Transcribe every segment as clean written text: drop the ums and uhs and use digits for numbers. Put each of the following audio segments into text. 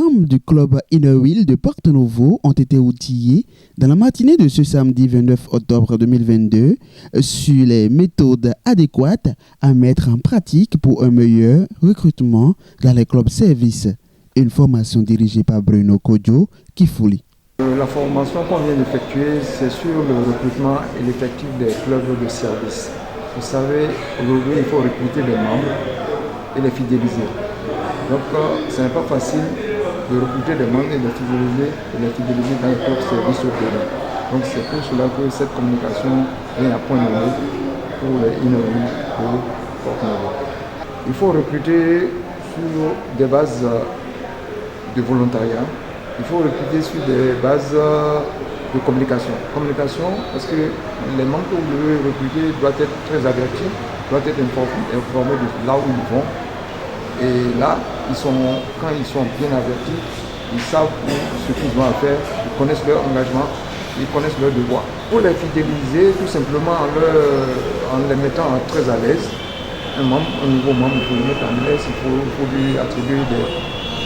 membres du club Inner Wheel de Porto Novo ont été outillés dans la matinée de ce samedi 29 octobre 2022 sur les méthodes adéquates à mettre en pratique pour un meilleur recrutement dans les clubs services. Une formation dirigée par Bruno Kodjo Kifouli. La formation qu'on vient d'effectuer, c'est sur le recrutement et l'effectif des clubs de service. Vous savez, aujourd'hui, il faut recruter des membres et les fidéliser. Donc, ce n'est pas facile de recruter des membres et les fidéliser dans les clubs de service au pays. Donc, c'est pour cela que cette communication est à point nommé pour les Inner Wheel de Porto Novo. Il faut recruter sur des bases de volontariat. Il faut recruter sur des bases de communication. Communication, parce que les membres que vous devez recruter doivent être très avertis, doivent être informés de là où ils vont. Et là, quand ils sont bien avertis, ils savent ce qu'ils ont à faire, ils connaissent leur engagement, ils connaissent leurs devoirs. Pour les fidéliser, tout simplement en les mettant très à l'aise, un nouveau membre, il faut le mettre à l'aise, il faut lui attribuer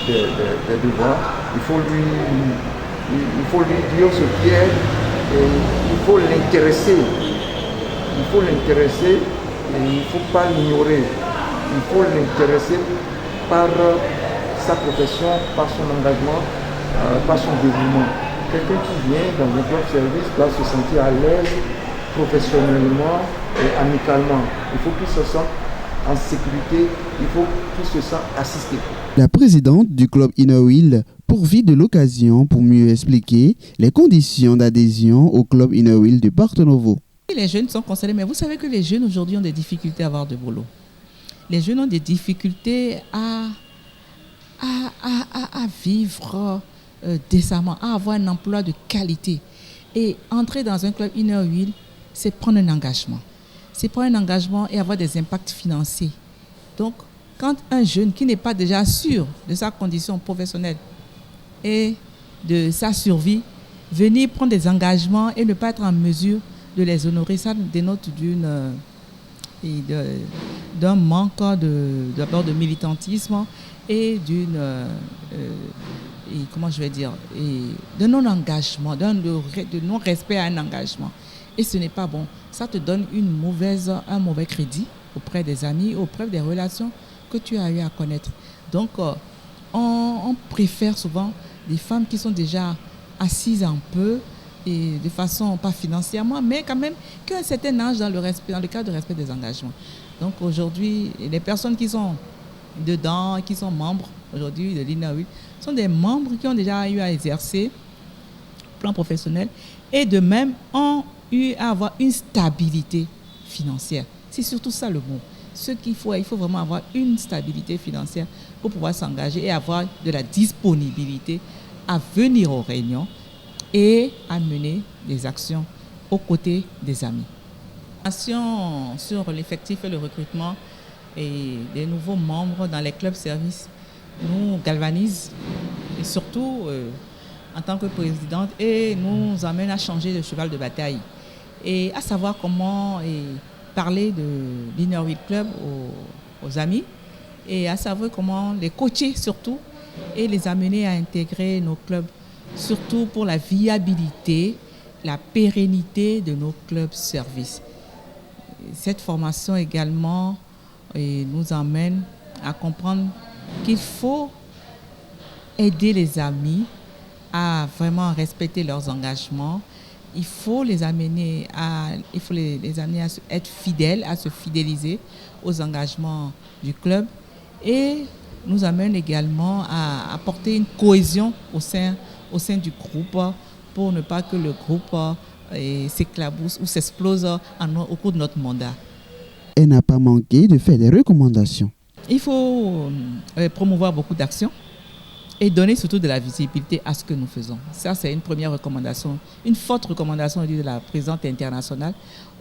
des devoirs, il faut lui dire ce qui est, et il faut l'intéresser. Il faut l'intéresser et il ne faut pas l'ignorer. Il faut l'intéresser par sa profession, par son engagement, par son dévouement. Quelqu'un qui vient dans un club service doit se sentir à l'aise professionnellement et amicalement. Il faut qu'il se sente en sécurité, il faut qu'il se sente assisté. La présidente du club Inner Wheel profite de l'occasion pour mieux expliquer les conditions d'adhésion au club Inner Wheel de Porto Novo. Les jeunes sont concernés, mais vous savez que les jeunes aujourd'hui ont des difficultés à avoir de boulot. Les jeunes ont des difficultés à vivre décemment, à avoir un emploi de qualité. Et entrer dans un club Inner Wheel, c'est prendre un engagement. C'est prendre un engagement et avoir des impacts financiers. Donc, quand un jeune qui n'est pas déjà sûr de sa condition professionnelle et de sa survie, venir prendre des engagements et ne pas être en mesure de les honorer, ça dénote d'un manque d'abord de militantisme et de non-engagement, de non-respect à un engagement. Et ce n'est pas bon. Ça te donne un mauvais crédit auprès des amis, auprès des relations que tu as eu à connaître. Donc, on préfère souvent des femmes qui sont déjà assises un peu, et de façon, pas financièrement, mais quand même, qui ont un certain âge dans le cadre du respect des engagements. Donc aujourd'hui, les personnes qui sont dedans, qui sont membres aujourd'hui de l'Inner Wheel, sont des membres qui ont déjà eu à exercer plan professionnel et de même ont eu à avoir une stabilité financière. C'est surtout ça le mot. Il faut vraiment avoir une stabilité financière pour pouvoir s'engager et avoir de la disponibilité à venir aux réunions et à mener des actions aux côtés des amis. L'action sur l'effectif et le recrutement et des nouveaux membres dans les clubs services nous galvanise et surtout en tant que présidente et nous amène à changer de cheval de bataille et à savoir comment parler de l'Inner Wheel Club aux amis et à savoir comment les coacher surtout et les amener à intégrer nos clubs, surtout pour la viabilité, la pérennité de nos clubs services. Cette formation également nous amène à comprendre qu'il faut aider les amis à vraiment respecter leurs engagements. Il faut les amener à être fidèles, à se fidéliser aux engagements du club et nous amène également à apporter une cohésion au sein du groupe pour ne pas que le groupe s'éclabousse ou s'explose au cours de notre mandat. Elle n'a pas manqué de faire des recommandations. Il faut promouvoir beaucoup d'actions et donner surtout de la visibilité à ce que nous faisons. Ça, c'est une première recommandation, une forte recommandation de la présidente internationale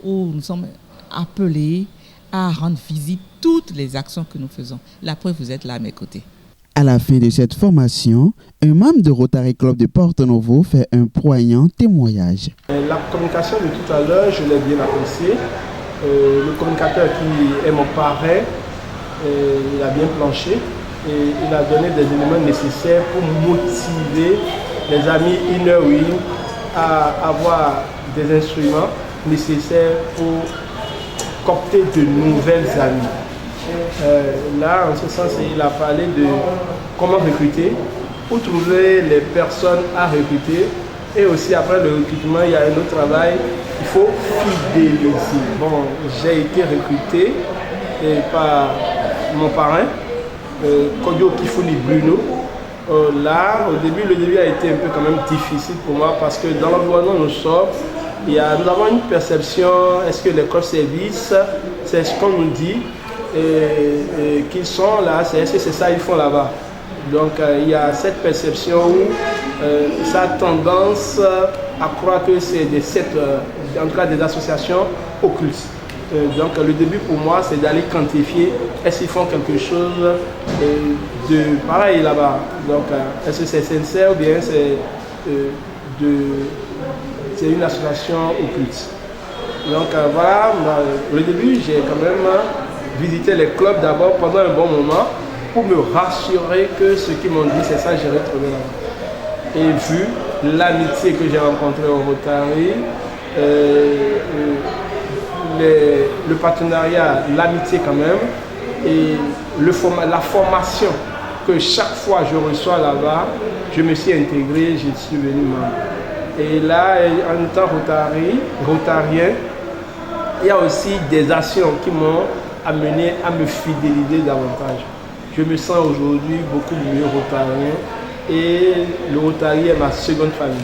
où nous sommes appelés à rendre visibles toutes les actions que nous faisons. La preuve, vous êtes là à mes côtés. À la fin de cette formation, un membre de Rotary Club de Porto Novo fait un poignant témoignage. La communication de tout à l'heure, je l'ai bien appréciée. Le communicateur qui est mon parrain, il a bien planché. et il a donné des éléments nécessaires pour motiver les amis Inner Wheel à avoir des instruments nécessaires pour copter de nouvelles amies. Là, en ce sens, il a parlé de comment recruter, où trouver les personnes à recruter. Et aussi, après le recrutement, il y a un autre travail, il faut fidéliser. Bon, j'ai été recruté par mon parrain, Kodio Kifuni Bruno. Là, le début a été un peu quand même difficile pour moi parce que dans l'environnement où nous sommes, nous avons une perception, est-ce que l'école service, c'est ce qu'on nous dit, qu'ils sont là, est-ce que c'est ça qu'ils font là-bas. Donc il y a cette perception où ça a tendance à croire que c'est des sectes, en tout cas des associations occultes. Donc le début pour moi c'est d'aller quantifier est-ce qu'ils font quelque chose de pareil là-bas. Donc est-ce que c'est sincère ou bien c'est une association occulte. Donc voilà, au début j'ai quand même visité les clubs d'abord pendant un bon moment pour me rassurer que ce qu'ils m'ont dit c'est ça que j'ai retrouvé là-bas. Et vu l'amitié que j'ai rencontrée au Rotary, le partenariat, l'amitié quand même, et la formation que chaque fois je reçois là-bas, je me suis intégré, je suis venu membre. Et là, en étant rotarien, il y a aussi des actions qui m'ont amené à me fidéliser davantage. Je me sens aujourd'hui beaucoup mieux rotarien et le Rotary est ma seconde famille.